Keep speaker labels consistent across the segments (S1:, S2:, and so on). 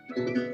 S1: Hello,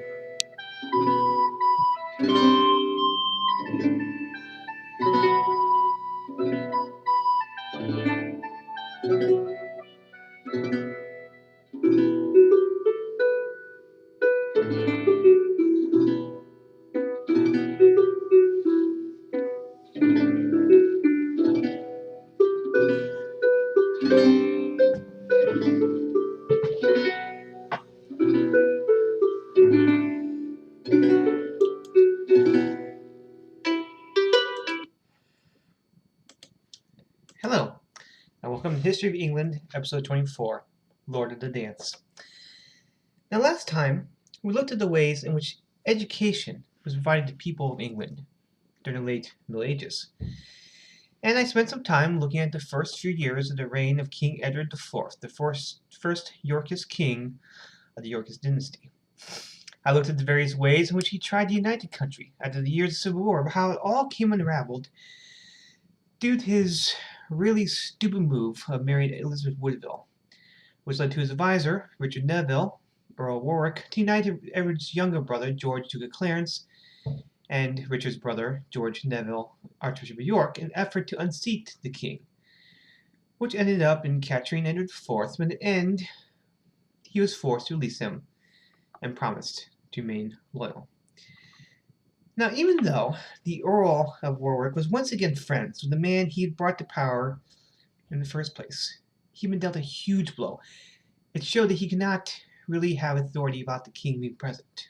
S1: and welcome to History of England, episode 24, Lord of the Dance. Now, last time, we looked at the ways in which education was provided to people of England during the late Middle Ages. And I spent some time looking at the first few years of the reign of King Edward IV, the first Yorkist king of the Yorkist dynasty. I looked at the various ways in which he tried to unite the country after the years of civil war, but how it all came unraveled due to his really stupid move of marrying Elizabeth Woodville, which led to his advisor, Richard Neville, Earl of Warwick, to unite Edward's younger brother, George, Duke of Clarence, and Richard's brother, George Neville, Archbishop of York, in an effort to unseat the king, which ended up in capturing Edward IV, but in the end, he was forced to release him and promised to remain loyal. Now, even though the Earl of Warwick was once again friends with the man he had brought to power in the first place, he'd been dealt a huge blow. It showed that he could not really have authority about the king being present.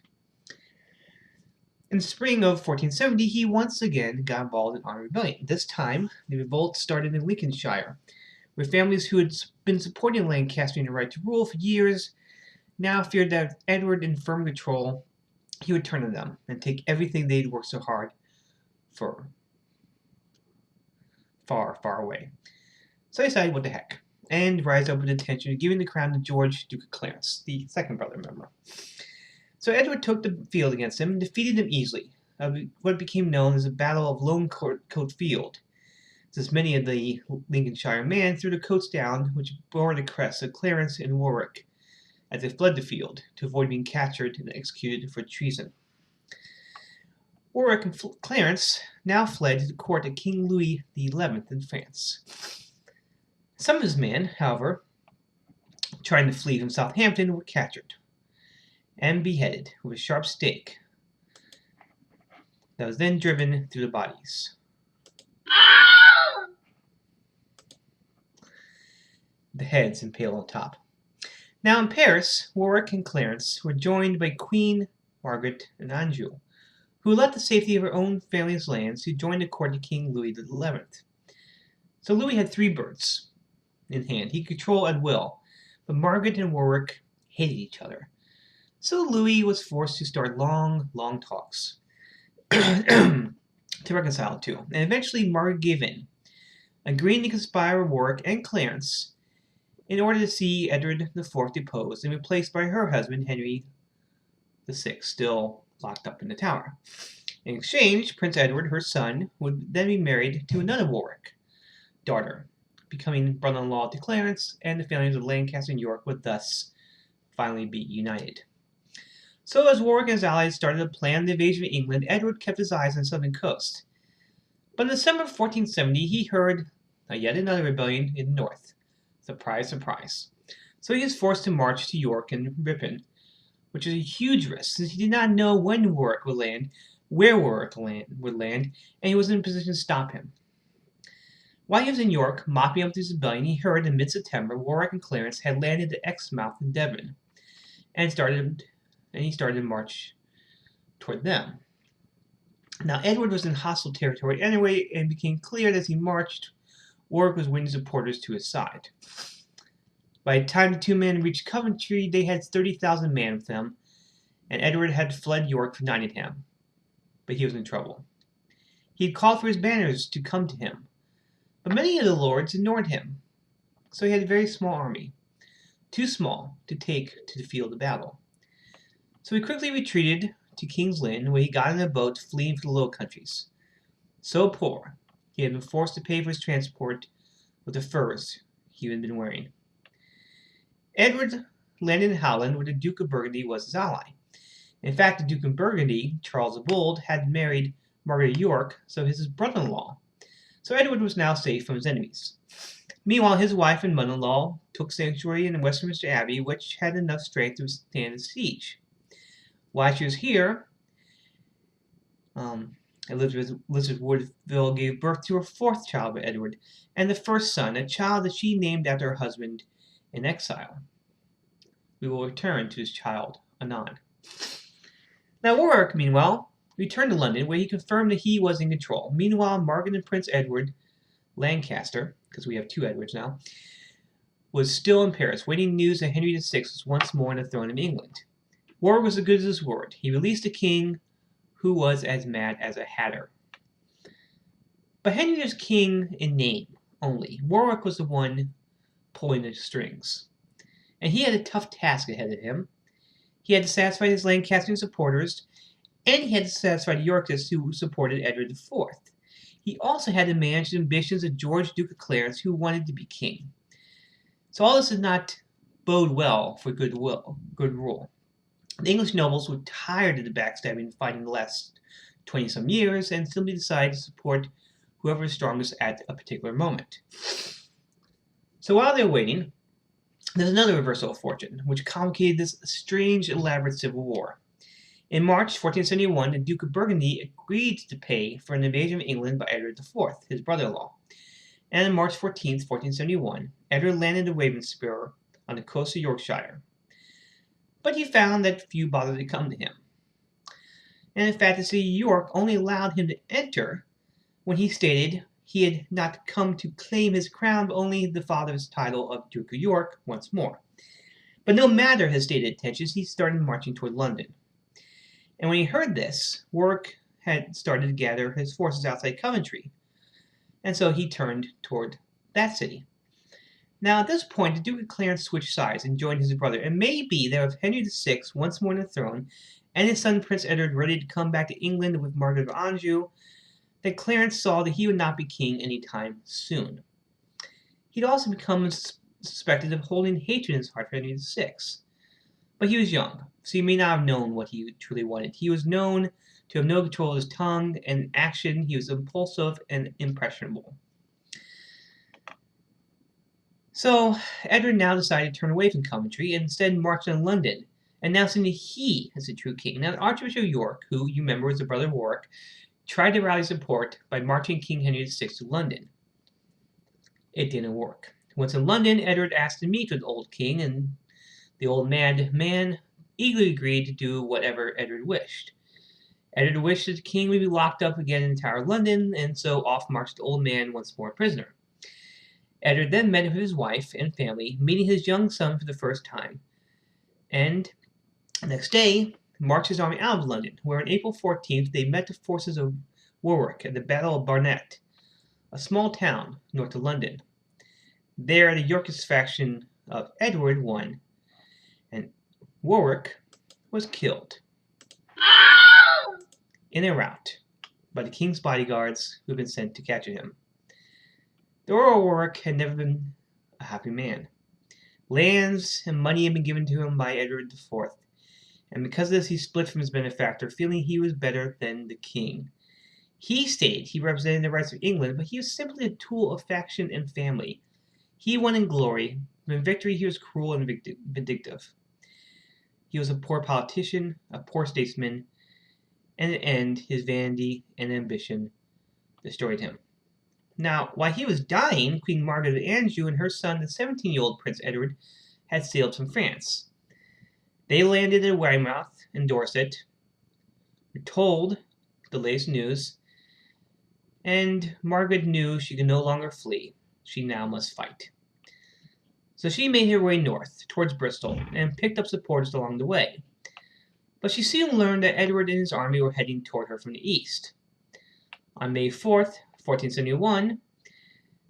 S1: In the spring of 1470, he once again got involved in armed rebellion. This time, the revolt started in Lincolnshire, where families who had been supporting Lancastrian right to rule for years now feared that with Edward in firm control, he would turn on them and take everything they'd worked so hard for far, far away. So he decided, what the heck, and rise up with the intention of giving the crown to George, Duke of Clarence, the second brother, remember. So Edward took the field against him and defeated him easily, what became known as the Battle of Lone Coat Field, since many of the Lincolnshire men threw their coats down, which bore the crests of Clarence and Warwick, as they fled the field to avoid being captured and executed for treason. Warwick and Clarence now fled to the court of King Louis XI in France. Some of his men, however, trying to flee from Southampton, were captured and beheaded with a sharp stake that was then driven through the bodies. The heads impaled on top. Now in Paris, Warwick and Clarence were joined by Queen Margaret of Anjou, who left the safety of her own family's lands to join the court of King Louis XI. So Louis had 3 birds in hand. He could control at will, but Margaret and Warwick hated each other. So Louis was forced to start long, long talks to reconcile the two, and eventually Margaret gave in, agreeing to conspire with Warwick and Clarence in order to see Edward IV deposed and replaced by her husband Henry VI, still locked up in the Tower. In exchange, Prince Edward, her son, would then be married to another Warwick daughter, becoming brother-in-law to Clarence, and the families of Lancaster and York would thus finally be united. So as Warwick and his allies started to plan the invasion of England, Edward kept his eyes on the southern coast. But in the summer of 1470, he heard yet another rebellion in the north. Surprise, surprise. So he was forced to march to York and Ripon, which is a huge risk since he did not know when Warwick would land, where Warwick would land, and he wasn't in a position to stop him. While he was in York, mopping up this rebellion, he heard in mid-September Warwick and Clarence had landed at Exmouth in Devon, and he started to march toward them. Now Edward was in hostile territory anyway, and it became clear that as he marched, Warwick was winning supporters to his side. By the time the two men reached Coventry, they had 30,000 men with them, and Edward had fled York for Nottingham. But he was in trouble. He had called for his banners to come to him, but many of the lords ignored him. So he had a very small army, too small to take to the field of battle. So he quickly retreated to King's Lynn, where he got in a boat fleeing for the Low Countries. So poor, he had been forced to pay for his transport with the furs he had been wearing. Edward landed in Holland, where the Duke of Burgundy was his ally. In fact, the Duke of Burgundy, Charles the Bold, had married Margaret of York, so his brother-in-law. So Edward was now safe from his enemies. Meanwhile, his wife and mother-in-law took sanctuary in Westminster Abbey, which had enough strength to withstand a siege. While she was here, Elizabeth Woodville gave birth to her fourth child by Edward, and the first son, a child that she named after her husband in exile. We will return to this child anon. Now Warwick, meanwhile, returned to London, where he confirmed that he was in control. Meanwhile, Margaret and Prince Edward Lancaster, because we have two Edwards now, was still in Paris, waiting news that Henry VI was once more on the throne of England. Warwick was as good as his word. He released a king who was as mad as a hatter. But Henry was king in name only. Warwick was the one pulling the strings. And he had a tough task ahead of him. He had to satisfy his Lancastrian supporters, and he had to satisfy the Yorkists who supported Edward IV. He also had to manage the ambitions of George, Duke of Clarence, who wanted to be king. So all this did not bode well for good rule. The English nobles were tired of the backstabbing and fighting the last 20-some years, and simply decided to support whoever was strongest at a particular moment. So while they were waiting, there's another reversal of fortune, which complicated this strange, elaborate civil war. In March 1471, the Duke of Burgundy agreed to pay for an invasion of England by Edward IV, his brother-in-law. And on March 14, 1471, Edward landed at Ravenspur on the coast of Yorkshire. But he found that few bothered to come to him. And in fact, the city of York only allowed him to enter when he stated he had not come to claim his crown, but only the father's title of Duke of York once more. But no matter his stated intentions, he started marching toward London. And when he heard this, Warwick had started to gather his forces outside Coventry. And so he turned toward that city. Now at this point, the Duke of Clarence switched sides and joined his brother. It may be that with Henry VI once more on the throne, and his son Prince Edward ready to come back to England with Margaret of Anjou, that Clarence saw that he would not be king anytime soon. He'd also become suspected of holding hatred in his heart for Henry VI. But he was young, so he may not have known what he truly wanted. He was known to have no control of his tongue and action. He was impulsive and impressionable. So Edward now decided to turn away from Coventry and instead marched on London, announcing that he is the true king. Now the Archbishop of York, who you remember was the brother of Warwick, tried to rally support by marching King Henry VI to London. It didn't work. Once in London, Edward asked to meet with the old king, and the old mad man eagerly agreed to do whatever Edward wished. Edward wished that the king would be locked up again in the Tower of London, and so off marched the old man once more a prisoner. Edward then met with his wife and family, meeting his young son for the first time, and the next day marched his army out of London, where on April 14th they met the forces of Warwick at the Battle of Barnet, a small town north of London. There the Yorkist faction of Edward won, and Warwick was killed in a rout by the king's bodyguards who had been sent to capture him. The Earl of Warwick had never been a happy man. Lands and money had been given to him by Edward IV, and because of this he split from his benefactor, feeling he was better than the king. He stated he represented the rights of England, but he was simply a tool of faction and family. He won in glory, but in victory he was cruel and vindictive. He was a poor politician, a poor statesman, and in the end his vanity and ambition destroyed him. Now, while he was dying, Queen Margaret of Anjou and her son, the 17-year-old Prince Edward, had sailed from France. They landed at Weymouth in Dorset, were told the latest news, and Margaret knew she could no longer flee. She now must fight. So she made her way north, towards Bristol, and picked up supporters along the way. But she soon learned that Edward and his army were heading toward her from the east. On May 4th, 1471,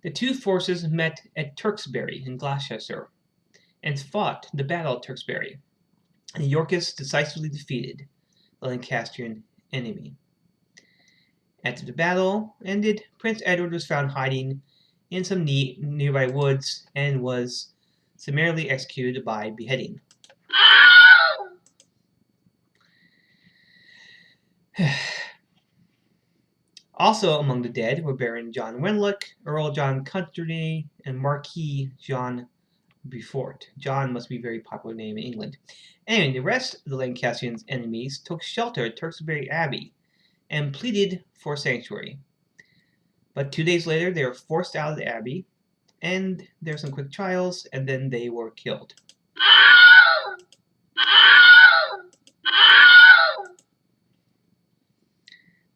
S1: the two forces met at Tewkesbury in Gloucester and fought the Battle of Tewkesbury. The Yorkists decisively defeated the Lancastrian enemy. After the battle ended, Prince Edward was found hiding in some nearby woods and was summarily executed by beheading. Also among the dead were Baron John Wenlock, Earl John Courtenay, and Marquis John Beaufort. John must be a very popular name in England. Anyway, the rest of the Lancastrians' enemies took shelter at Tewkesbury Abbey and pleaded for sanctuary. But 2 days later, they were forced out of the abbey, and there were some quick trials, and then they were killed.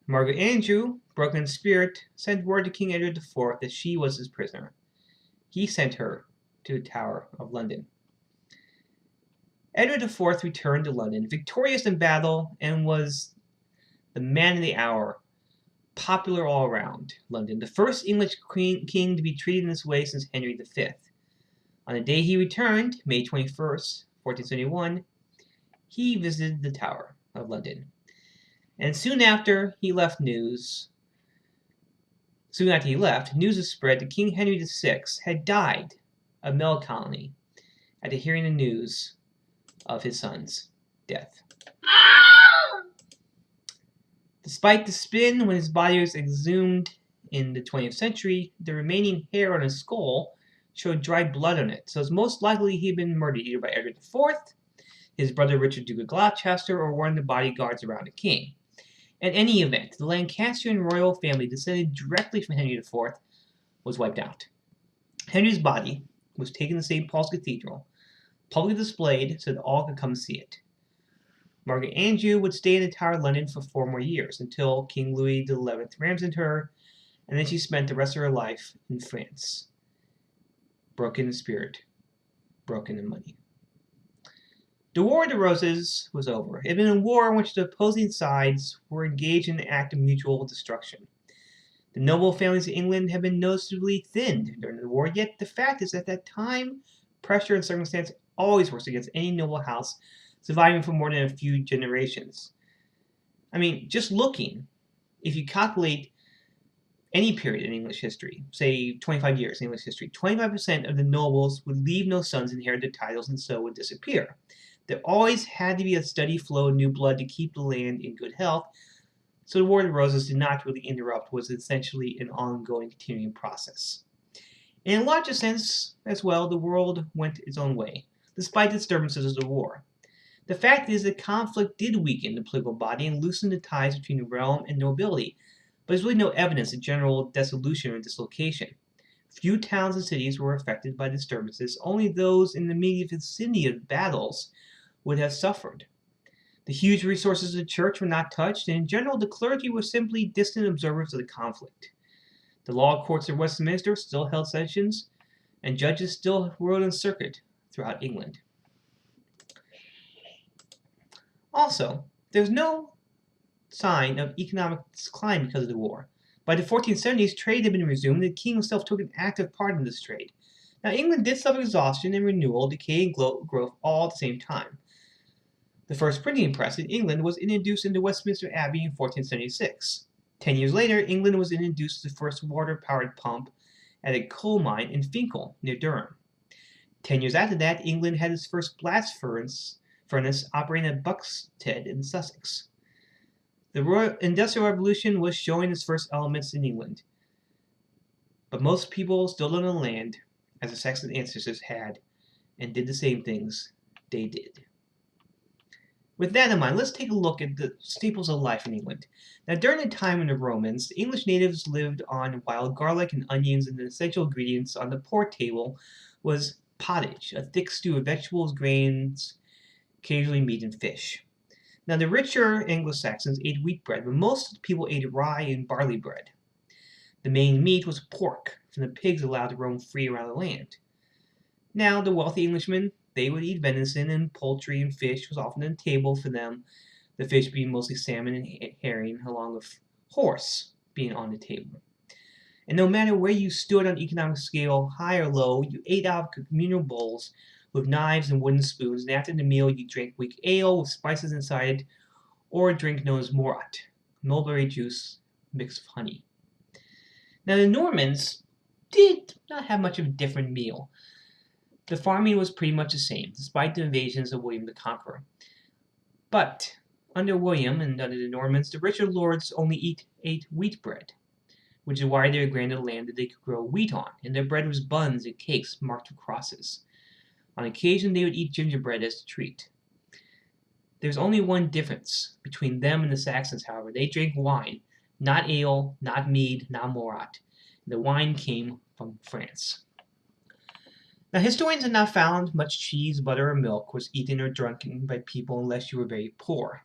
S1: Margaret Andrew, broken in spirit, sent word to King Edward IV that she was his prisoner. He sent her to the Tower of London. Edward IV returned to London, victorious in battle, and was the man of the hour, popular all around London, the first English king to be treated in this way since Henry V. On the day he returned, May 21st, 1471, he visited the Tower of London. And soon after he left, news was spread that King Henry VI had died of melancholy after hearing the news of his son's death. Despite the spin when his body was exhumed in the 20th century, the remaining hair on his skull showed dried blood on it, so it's most likely he had been murdered either by Edward IV, his brother Richard Duke of Gloucester, or one of the bodyguards around the king. In any event, the Lancastrian royal family descended directly from Henry IV was wiped out. Henry's body was taken to St. Paul's Cathedral, publicly displayed so that all could come see it. Margaret Andrew would stay in the Tower of London for 4 more years until King Louis XI ransomed her, and then she spent the rest of her life in France, broken in spirit, broken in money. The War of the Roses was over. It had been a war in which the opposing sides were engaged in an act of mutual destruction. The noble families of England had been noticeably thinned during the war, yet the fact is that at that time, pressure and circumstance always works against any noble house surviving for more than a few generations. I mean, just looking, if you calculate any period in English history, say 25 years in English history, 25% of the nobles would leave no sons to inherit their titles and so would disappear. There always had to be a steady flow of new blood to keep the land in good health, so the War of the Roses did not really interrupt what was essentially an ongoing, continuing process. In a larger sense, as well, the world went its own way, despite the disturbances of the war. The fact is that conflict did weaken the political body and loosen the ties between the realm and nobility, but there's really no evidence of general dissolution or dislocation. Few towns and cities were affected by disturbances, only those in the immediate vicinity of battles would have suffered. The huge resources of the church were not touched, and in general the clergy were simply distant observers of the conflict. The law courts of Westminster still held sessions, and judges still rode on circuit throughout England. Also, there's no sign of economic decline because of the war. By the 1470s, trade had been resumed, and the king himself took an active part in this trade. Now, England did suffer exhaustion and renewal, decay, and growth all at the same time. The first printing press in England was introduced into Westminster Abbey in 1476. 10 years later, England was introduced to the first water-powered pump at a coal mine in Finkel, near Durham. 10 years after that, England had its first blast furnace operating at Buxted in Sussex. The Industrial Revolution was showing its first elements in England, but most people still lived on the land as the Saxon ancestors had and did the same things they did. With that in mind, let's take a look at the staples of life in England. Now, during the time of the Romans, the English natives lived on wild garlic and onions, and the essential ingredients on the poor table was pottage, a thick stew of vegetables, grains, occasionally meat and fish. Now, the richer Anglo-Saxons ate wheat bread, but most of the people ate rye and barley bread. The main meat was pork, from the pigs allowed to roam free around the land. Now, the wealthy Englishmen, they would eat venison, and poultry and fish was often on the table for them, the fish being mostly salmon and herring, along with horse being on the table. And no matter where you stood on the economic scale, high or low, you ate out of communal bowls with knives and wooden spoons, and after the meal you drank weak ale with spices inside it, or a drink known as morat, mulberry juice mixed with honey. Now, the Normans did not have much of a different meal. The farming was pretty much the same, despite the invasions of William the Conqueror. But, Under William and under the Normans, the richer lords only ate wheat bread, which is why they were granted land that they could grow wheat on, and their bread was buns and cakes marked with crosses. On occasion, they would eat gingerbread as a treat. There's only one difference between them and the Saxons, however. They drank wine, not ale, not mead, not morat. The wine came from France. Now, historians have not found much cheese, butter, or milk was eaten or drunken by people unless you were very poor.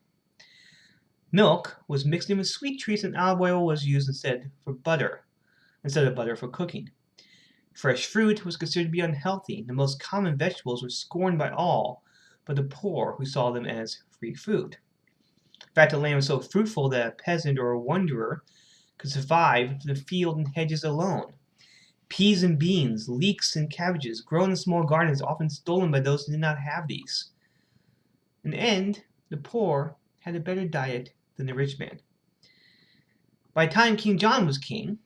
S1: Milk was mixed in with sweet treats, and olive oil was used instead of butter for cooking. Fresh fruit was considered to be unhealthy. The most common vegetables were scorned by all but the poor, who saw them as free food. In fact, the land was so fruitful that a peasant or a wanderer could survive from the field and hedges alone. Peas and beans, leeks and cabbages, grown in small gardens, often stolen by those who did not have these. In the end, the poor had a better diet than the rich man. By the time King John was king,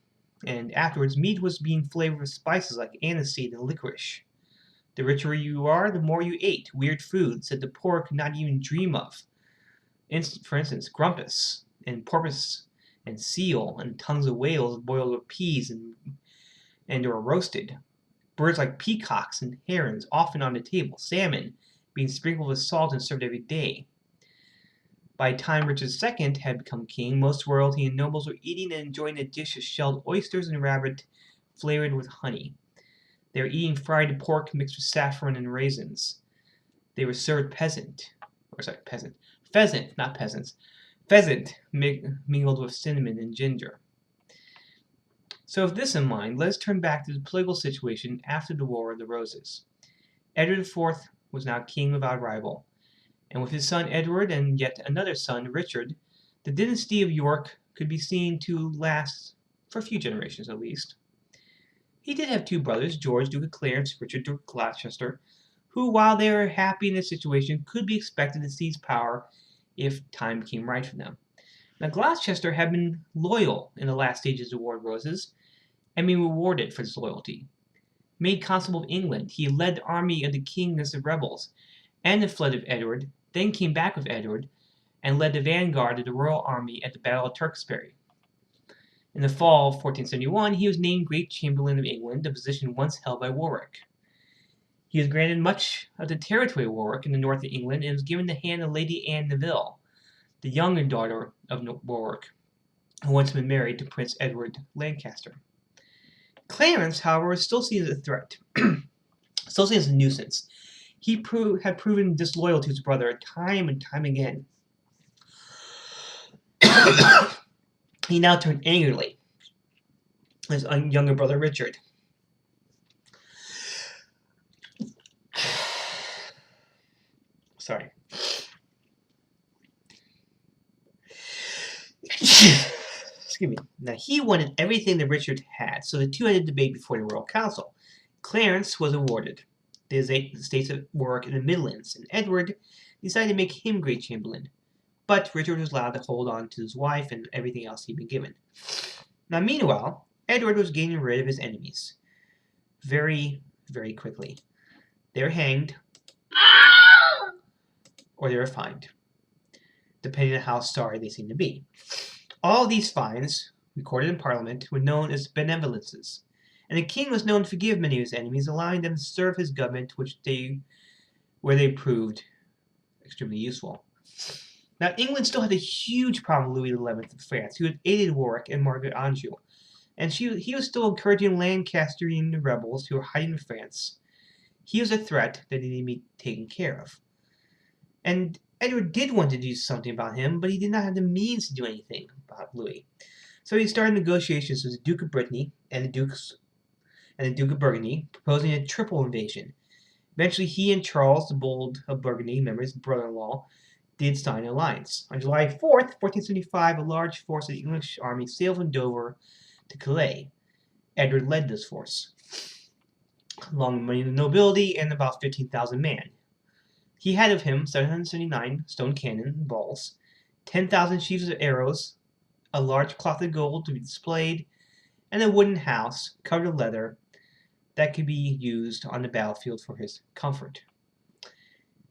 S1: and afterwards, meat was being flavored with spices like aniseed and licorice. The richer you are, the more you ate weird foods that the poor could not even dream of. For instance, grumpus and porpoise and seal and tongues of whales boiled with peas and or roasted. Birds like peacocks and herons often on the table. Salmon being sprinkled with salt and served every day. By the time Richard II had become king, most royalty and nobles were eating and enjoying a dish of shelled oysters and rabbit flavored with honey. They were eating fried pork mixed with saffron and raisins. They were served pheasant, not peasants. Pheasant mingled with cinnamon and ginger. So with this in mind, let us turn back to the political situation after the War of the Roses. Edward IV was now king without rival, and with his son Edward and yet another son, Richard, the dynasty of York could be seen to last for a few generations at least. He did have two brothers, George, Duke of Clarence, Richard, Duke of Gloucester, who, while they were happy in this situation, could be expected to seize power if time became right for them. Now, Gloucester had been loyal in the last stages of the War of Roses and been rewarded for his loyalty. Made Constable of England, he led the army of the king against the rebels and the flood of Edward, then came back with Edward and led the vanguard of the royal army at the Battle of Tewkesbury. In the fall of 1471, he was named Great Chamberlain of England, a position once held by Warwick. He was granted much of the territory of Warwick in the north of England and was given the hand of Lady Anne Neville, the younger daughter of Warwick, who once been married to Prince Edward Lancaster. Clarence, however, was still seen as a threat, still seen as a nuisance. He had proven disloyal to his brother time and time again. He now turned angrily his younger brother Richard. Sorry. Excuse me. Now, he wanted everything that Richard had, so the two had a debate before the Royal Council. Clarence was awarded the estates of Warwick in the Midlands, and Edward decided to make him Great Chamberlain. But Richard was allowed to hold on to his wife and everything else he'd been given. Now, meanwhile, Edward was getting rid of his enemies very, very quickly. They were hanged, or they were fined, depending on how sorry they seemed to be. All of these fines, recorded in Parliament, were known as benevolences, and the king was known to forgive many of his enemies, allowing them to serve his government, where they proved extremely useful. Now, England still had a huge problem with Louis XI of France, who had aided Warwick and Margaret Anjou, and he was still encouraging Lancastrian rebels who were hiding in France. He was a threat that needed to be taken care of. And Edward did want to do something about him, but he did not have the means to do anything about Louis. So he started negotiations with the Duke of Brittany and the Duke of Burgundy, proposing a triple invasion. Eventually, he and Charles the Bold of Burgundy, remember his brother-in-law, did sign an alliance. On July 4th, 1475, a large force of the English army sailed from Dover to Calais. Edward led this force, along with the nobility and about 15,000 men. He had of him 779 stone cannon and balls, 10,000 sheaves of arrows, a large cloth of gold to be displayed, and a wooden house covered with leather that could be used on the battlefield for his comfort.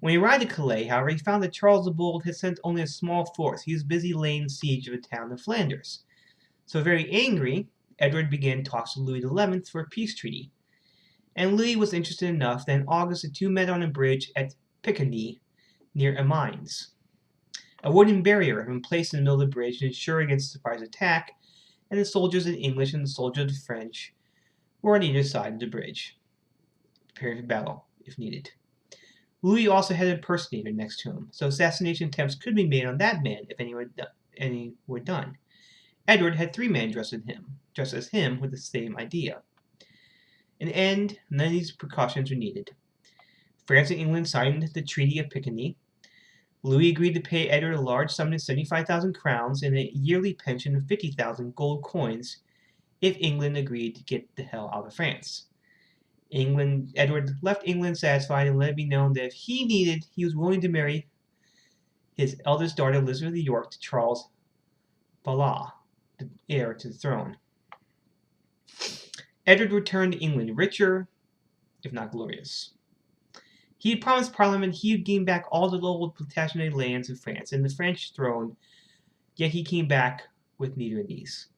S1: When he arrived at Calais, however, he found that Charles the Bold had sent only a small force. He was busy laying siege of a town in Flanders. So very angry, Edward began talks with Louis XI for a peace treaty. And Louis was interested enough that in August the two met on a bridge at Picardy near Amiens. A wooden barrier had been placed in the middle of the bridge to ensure against surprise attack, and the soldiers of the English and the soldiers of the French were on either side of the bridge, preparing for battle if needed. Louis also had an impersonator next to him, so assassination attempts could be made on that man if any were done. Edward had 3 men dressed as him with the same idea. In the end, none of these precautions were needed. France and England signed the Treaty of Picardy. Louis agreed to pay Edward a large sum of 75,000 crowns and a yearly pension of 50,000 gold coins if England agreed to get the hell out of France. Edward left England satisfied and let it be known that if he was willing to marry his eldest daughter Elizabeth of York to Charles Valois, the heir to the throne. Edward returned to England richer, if not glorious. He had promised Parliament he would gain back all the old Plantagenet lands in France and the French throne, yet he came back with neither of these.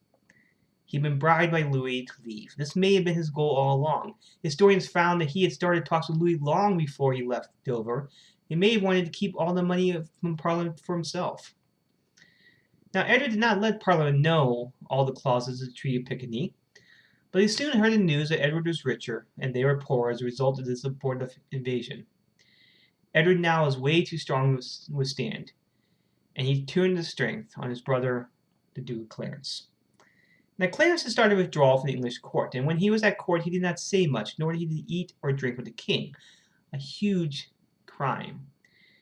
S1: He had been bribed by Louis to leave. This may have been his goal all along. Historians found that he had started talks with Louis long before he left Dover. He may have wanted to keep all the money from Parliament for himself. Now, Edward did not let Parliament know all the clauses of the Treaty of Picardy, but he soon heard the news that Edward was richer and they were poor as a result of this abortive invasion. Edward now was way too strong to withstand, and he turned his strength on his brother, the Duke of Clarence. Now, Clarence had started withdrawal from the English court, and when he was at court, he did not say much, nor did he eat or drink with the king, a huge crime.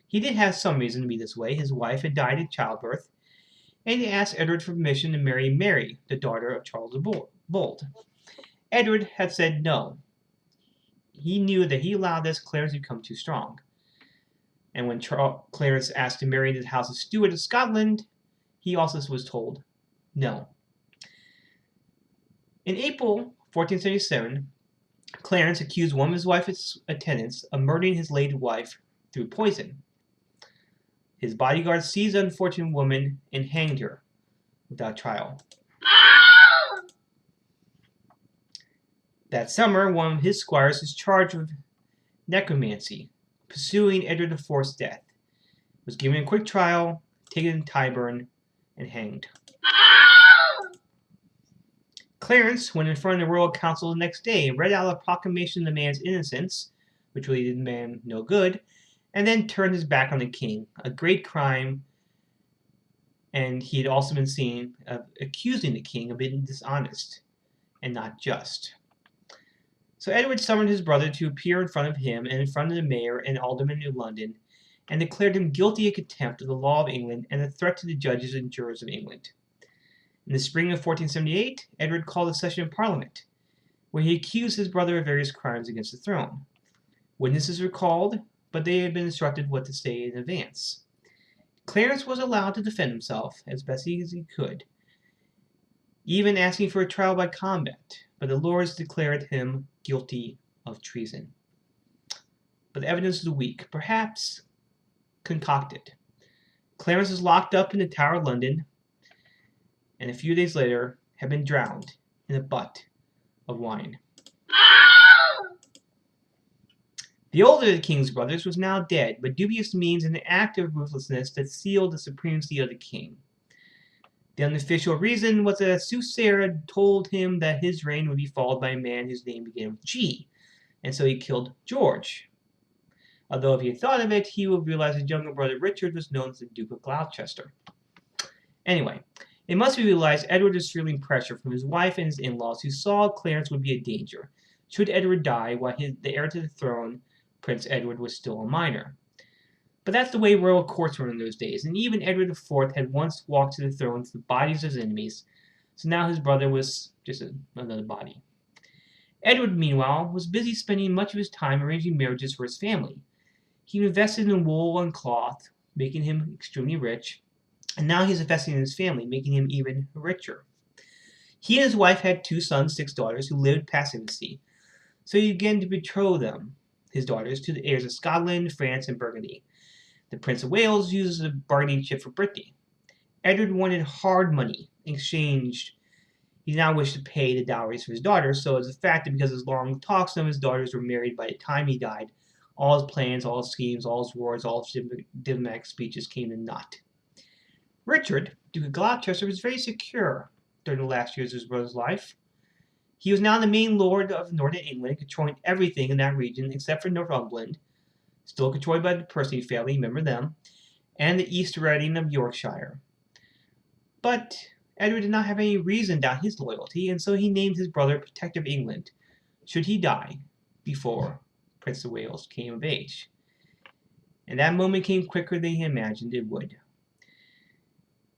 S1: He did have some reason to be this way. His wife had died in childbirth, and he asked Edward for permission to marry Mary, the daughter of Charles the Bold. Edward had said no. He knew that he allowed this, Clarence had become too strong. And when Clarence asked to marry into the House of Stuart of Scotland, he also was told no. In April 1477, Clarence accused one of his wife's attendants of murdering his late wife through poison. His bodyguards seized the unfortunate woman and hanged her without trial. That summer, one of his squires was charged with necromancy, pursuing Edward IV's death, was given a quick trial, taken to Tyburn, and hanged. Clarence went in front of the royal council the next day and read out a proclamation of the man's innocence, which really did the man no good, and then turned his back on the king, a great crime, and he had also been seen accusing the king of being dishonest and not just. So Edward summoned his brother to appear in front of him and in front of the mayor and aldermen of London, and declared him guilty of contempt of the law of England and a threat to the judges and jurors of England. In the spring of 1478, Edward called a session of Parliament, where he accused his brother of various crimes against the throne. Witnesses were called, but they had been instructed what to say in advance. Clarence was allowed to defend himself as best as he could, even asking for a trial by combat, but the Lords declared him guilty of treason. But the evidence was weak, perhaps concocted. Clarence was locked up in the Tower of London, and a few days later had been drowned in a butt of wine. The older of the king's brothers was now dead, but dubious means an act of ruthlessness that sealed the supremacy of the king. The unofficial reason was that a soothsayer had told him that his reign would be followed by a man whose name began with G, and so he killed George. Although if he had thought of it, he would realize his younger brother Richard was known as the Duke of Gloucester. Anyway, it must be realized Edward was feeling pressure from his wife and his in-laws, who saw Clarence would be a danger should Edward die while the heir to the throne, Prince Edward, was still a minor. But that's the way royal courts were in those days, and even Edward IV had once walked to the throne with the bodies of his enemies, so now his brother was just another body. Edward, meanwhile, was busy spending much of his time arranging marriages for his family. He invested in wool and cloth, making him extremely rich, and now he's investing in his family, making him even richer. He and his wife had 2 sons, 6 daughters, who lived past infancy, so he began to betroth them. his daughters to the heirs of Scotland, France, and Burgundy. The Prince of Wales used as a bargaining chip for Brittany. Edward wanted hard money. In exchange, he now wished to pay the dowries for his daughters, so it's a fact that because of his long talks, some of his daughters were married by the time he died. All his plans, all his schemes, all his wars, all his diplomatic speeches came to naught. Richard, Duke of Gloucester, was very secure during the last years of his brother's life. He was now the main lord of northern England, controlling everything in that region except for Northumberland, still controlled by the Percy family, remember them, and the East Riding of Yorkshire. But Edward did not have any reason to doubt his loyalty, and so he named his brother Protector of England, should he die before Prince of Wales came of age. And that moment came quicker than he imagined it would.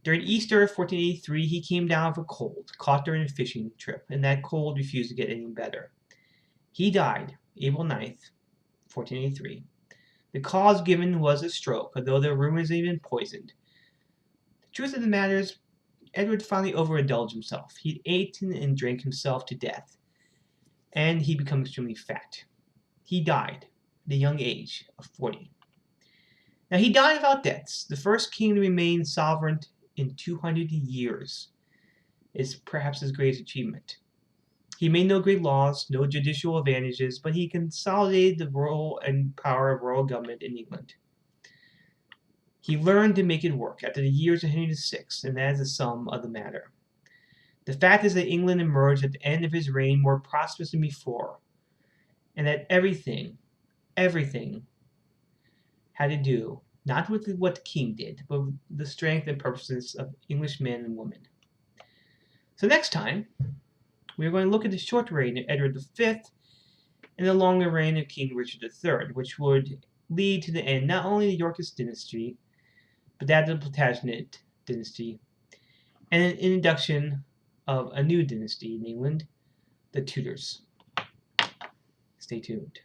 S1: During Easter of 1483, he came down with a cold, caught during a fishing trip, and that cold refused to get any better. He died April 9th, 1483. The cause given was a stroke, although there were rumors that he had been poisoned. The truth of the matter is, Edward finally overindulged himself. He ate and drank himself to death, and he became extremely fat. He died at a young age of 40. Now, he died without debts. The first king to remain sovereign in 200 years is perhaps his greatest achievement. He made no great laws, no judicial advantages, but he consolidated the role and power of royal government in England. He learned to make it work after the years of Henry VI, and that is the sum of the matter. The fact is that England emerged at the end of his reign more prosperous than before, and that everything had to do not with what the king did, but with the strength and purposes of English men and women. So next time, we're going to look at the short reign of Edward V and the longer reign of King Richard III, which would lead to the end not only of the Yorkist dynasty, but that of the Plantagenet dynasty, and an introduction of a new dynasty in England, the Tudors. Stay tuned.